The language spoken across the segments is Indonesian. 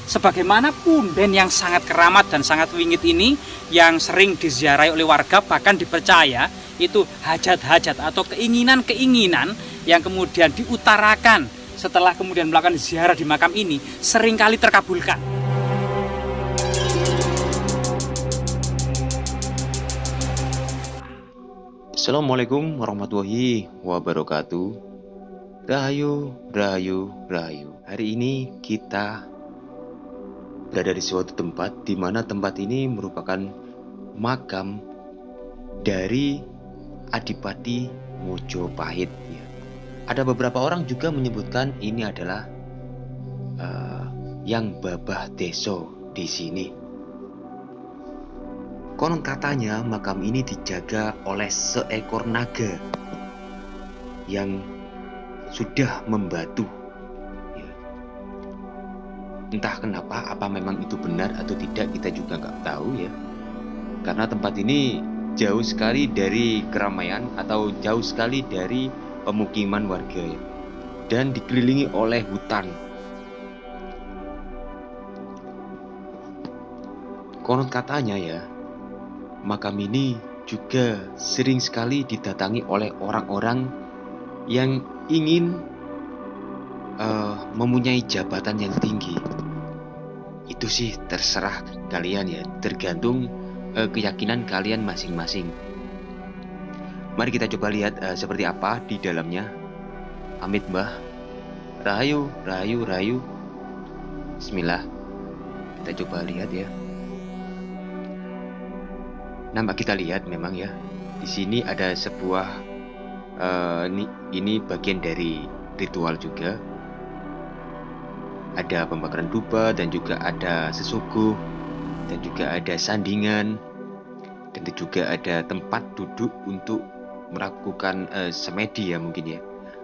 Sebagaimana punden yang sangat keramat dan sangat wingit ini yang sering diziarahi oleh warga, bahkan dipercaya itu hajat-hajat atau keinginan-keinginan yang kemudian diutarakan setelah kemudian melakukan ziarah di makam ini seringkali terkabulkan. Assalamualaikum warahmatullahi wabarakatuh. Rahayu, rahayu, rahayu. Hari ini kita berada di suatu tempat di mana tempat ini merupakan makam dari Adipati Mojopahit. Ada beberapa orang juga menyebutkan ini adalah yang Babah Deso di sini. Konon katanya makam ini dijaga oleh seekor naga yang sudah membatu. Entah kenapa, apa memang itu benar atau tidak kita juga nggak tahu ya. Karena tempat ini jauh sekali dari keramaian atau jauh sekali dari pemukiman warga ya. Dan dikelilingi oleh hutan. Konon katanya ya, makam ini juga sering sekali didatangi oleh orang-orang yang ingin mempunyai jabatan yang tinggi. Itu sih terserah kalian ya, tergantung keyakinan kalian masing-masing. Mari kita coba lihat seperti apa di dalamnya. Amit mbah. Rahayu, rahayu, rahayu. Bismillah. Kita coba lihat ya. Nampak kita lihat memang ya, di sini ada sebuah ini bagian dari ritual juga. Ada pembakaran dupa dan juga ada sesuguh dan juga ada sandingan dan juga ada tempat duduk untuk melakukan semedi ya mungkin ya,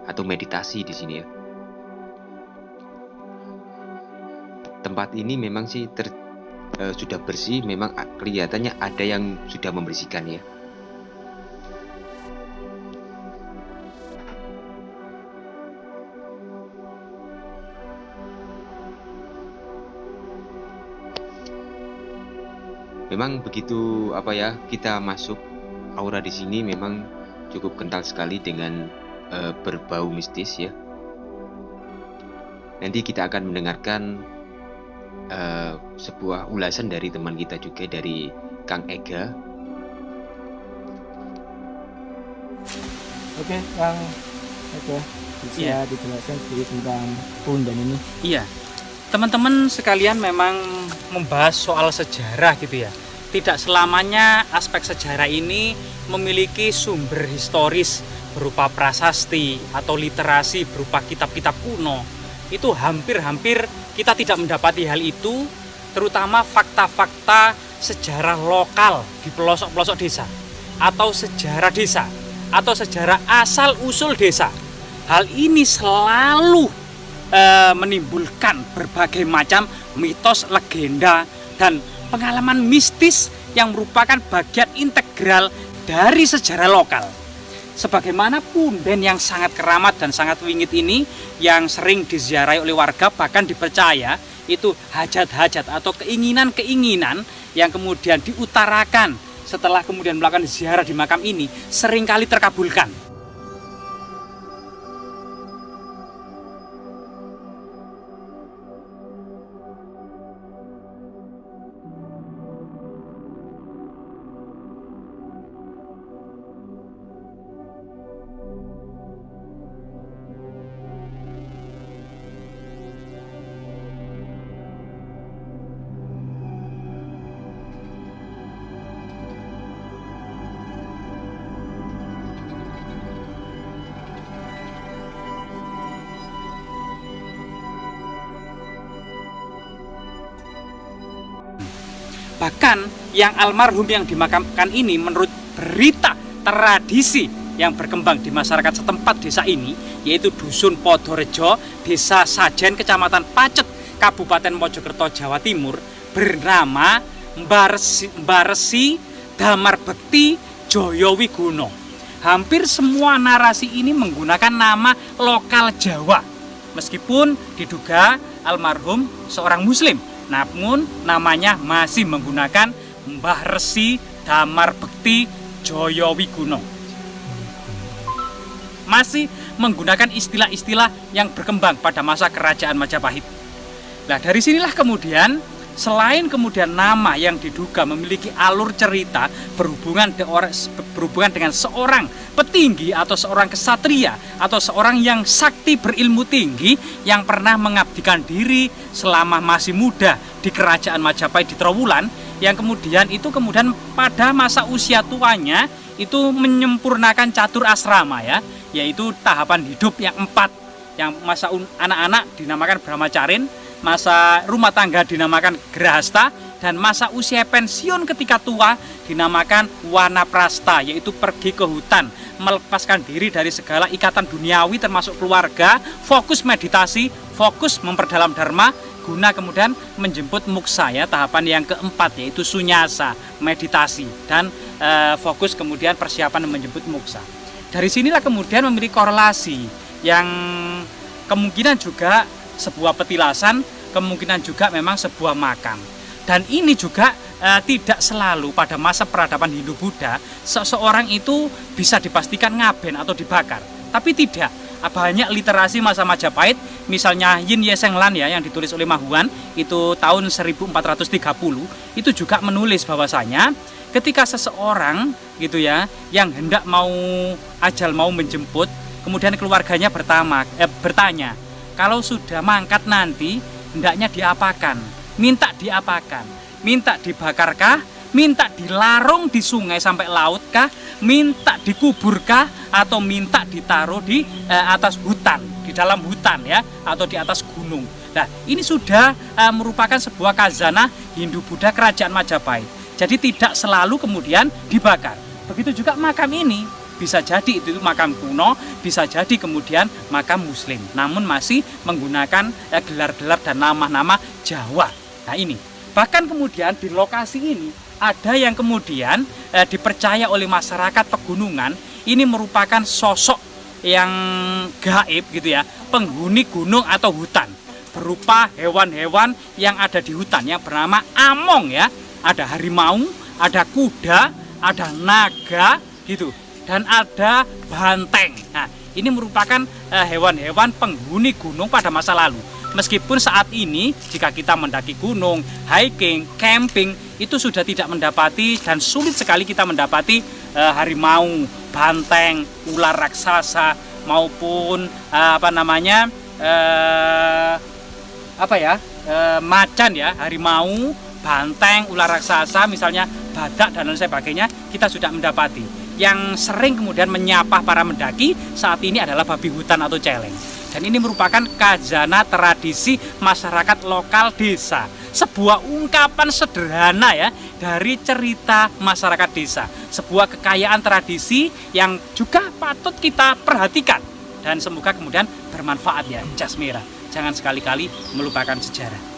atau meditasi di sini ya. Tempat ini memang sih sudah bersih, memang kelihatannya ada yang sudah membersihkan ya. Memang begitu kita masuk, aura di sini memang cukup kental sekali dengan berbau mistis ya. Nanti kita akan mendengarkan sebuah ulasan dari teman kita juga, dari Kang Ega. Oke, Kang Ega, bisa dijelaskan sedikit tentang punden ini? Iya, teman-teman sekalian memang membahas soal sejarah gitu ya. Tidak selamanya aspek sejarah ini memiliki sumber historis berupa prasasti atau literasi berupa kitab-kitab kuno. Itu hampir-hampir kita tidak mendapati hal itu, terutama fakta-fakta sejarah lokal di pelosok-pelosok desa, atau sejarah desa, atau sejarah asal-usul desa. Hal ini selalu menimbulkan berbagai macam mitos, legenda, dan pengalaman mistis yang merupakan bagian integral dari sejarah lokal. Sebagaimana punden yang sangat keramat dan sangat wingit ini yang sering diziarahi oleh warga, bahkan dipercaya itu hajat-hajat atau keinginan-keinginan yang kemudian diutarakan setelah kemudian melakukan ziarah di makam ini seringkali terkabulkan. Bahkan yang almarhum yang dimakamkan ini menurut berita tradisi yang berkembang di masyarakat setempat desa ini, yaitu Dusun Podorejo, Desa Sajen, Kecamatan Pacet, Kabupaten Mojokerto, Jawa Timur, bernama Mbaresi Damar Bekti Joyowigono. Hampir semua narasi ini menggunakan nama lokal Jawa, meskipun diduga almarhum seorang Muslim namun namanya masih menggunakan Mbah Resi Damar Bekti Joyowiguno. Masih menggunakan istilah-istilah yang berkembang pada masa kerajaan Majapahit. Nah, dari sinilah kemudian selain kemudian nama yang diduga memiliki alur cerita berhubungan dengan seorang petinggi atau seorang kesatria atau seorang yang sakti berilmu tinggi yang pernah mengabdikan diri selama masih muda di kerajaan Majapahit di Trowulan, yang kemudian pada masa usia tuanya itu menyempurnakan catur asrama ya, yaitu tahapan hidup yang 4, yang masa anak-anak dinamakan Brahmacarin, masa rumah tangga dinamakan Grahasta, dan masa usia pensiun ketika tua dinamakan Wanaprasta, yaitu pergi ke hutan, melepaskan diri dari segala ikatan duniawi termasuk keluarga, fokus meditasi, fokus memperdalam dharma, guna kemudian menjemput muksa ya, tahapan yang keempat yaitu sunyasa, meditasi, dan fokus kemudian persiapan menjemput muksa. Dari sinilah kemudian memiliki korelasi yang kemungkinan juga sebuah petilasan, kemungkinan juga memang sebuah makam. Dan ini juga tidak selalu pada masa peradaban Hindu-Buddha seseorang itu bisa dipastikan ngaben atau dibakar. Tapi tidak, banyak literasi masa Majapahit, misalnya Yin Ye Seng Lan ya, yang ditulis oleh Mahuan itu tahun 1430, itu juga menulis bahwasanya ketika seseorang gitu ya yang hendak ajal mau menjemput, kemudian keluarganya bertanya, kalau sudah mangkat nanti hendaknya diapakan, minta diapakan, minta dibakarkah, minta dilarung di sungai sampai lautkah, minta dikuburkah, atau minta ditaruh di atas hutan, di dalam hutan ya, atau di atas gunung. Nah, ini sudah merupakan sebuah khazanah Hindu-Buddha kerajaan Majapahit. Jadi tidak selalu kemudian dibakar. Begitu juga makam ini, bisa jadi itu makam kuno, bisa jadi kemudian makam Muslim, namun masih menggunakan gelar-gelar dan nama-nama Jawa. Nah ini, bahkan kemudian di lokasi ini ada yang kemudian dipercaya oleh masyarakat pegunungan ini merupakan sosok yang gaib gitu ya, penghuni gunung atau hutan, berupa hewan-hewan yang ada di hutan yang bernama Among ya. Ada harimau, ada kuda, ada naga gitu, dan ada banteng. Nah, ini merupakan hewan-hewan penghuni gunung pada masa lalu. Meskipun saat ini jika kita mendaki gunung, hiking, camping, itu sudah tidak mendapati dan sulit sekali kita mendapati harimau, banteng, ular raksasa maupun macan ya, harimau, banteng, ular raksasa, misalnya badak dan lain sebagainya, kita sudah mendapati. Yang sering kemudian menyapa para mendaki saat ini adalah babi hutan atau celeng. Dan ini merupakan khazanah tradisi masyarakat lokal desa. Sebuah ungkapan sederhana ya dari cerita masyarakat desa. Sebuah kekayaan tradisi yang juga patut kita perhatikan. Dan semoga kemudian bermanfaat ya, Jasmira. Jangan sekali-kali melupakan sejarah.